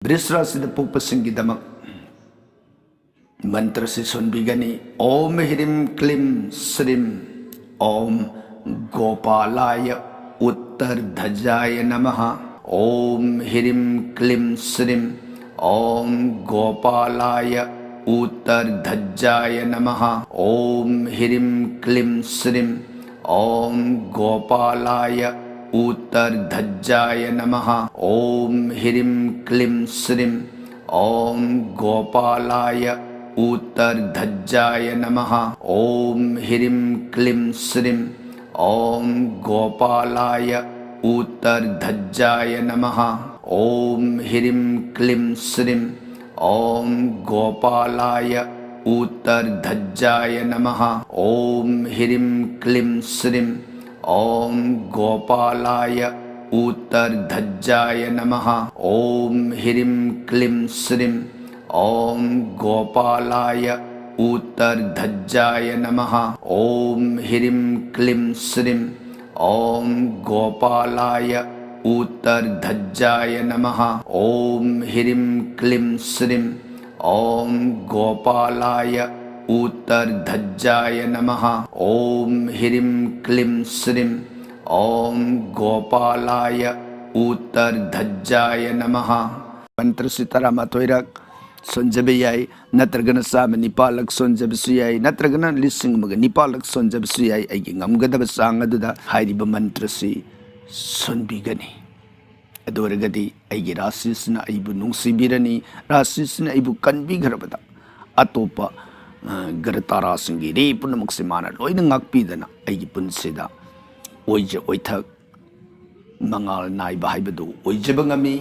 वृषराशि पोकपसिंगिदमक मंत्र से सुनबिगनी ओम ह्रीं क्लीं श्रीं ओम गोपालाय उत्तरध्वजाय नमः। ओम ह्रीं क्लीं श्रीं ओम गोपालाय उत्तरध्वजाय नमः। ओम ह्रीं क्लीं श्रीं ओम गोपालाय उत्तरध्वजाय नमः। ओम ह्रीं क्लीं श्रीं ओम गोपालाय उत्तरध्वजाय नमः। ओम ह्रीं क्लीं श्रीं ओम गोपालाय उत्तरध्वजाय नमः। ओम ह्रीं क्लीं श्रीं ओम गोपालाय उत्तरध्वजाय नमः। ओम ह्रीं क्लीं श्रीं ओम गोपालाय उत्तरध्वजाय नमः। ओम ह्रीं क्लीं श्रीं ओम गोपालाय उत्तरध्वजाय नमः। ओम ह्रीं क्लीं श्रीं ओम गोपालाय उत्तरध्वजाय नमः। ओम ह्रीं क्लीं श्रीं ओम गोपालाय उत्तरध्वजाय नमः। ओम ह्रीं क्लीं श्रीं ओम गोपालाय उत्तरध्वजाय नमः। मंत्र से तरामाथोइरक सोंजबे याई नत्रगन साम निपालक सोंजबसु याई नत्रगन लिसिंग मग निपालक सोंजबसु याई आइगे ngamgadaba sang aduda hairiba mantra si sonbigani adoragadi aigi rasisna aibu nungsibirani rasisna aibu kanbigharabada atopa garatara singi re punamak se mana loina ngakpidana aigi punsida oija oithak mangal nai bahaibadu oijaba ngami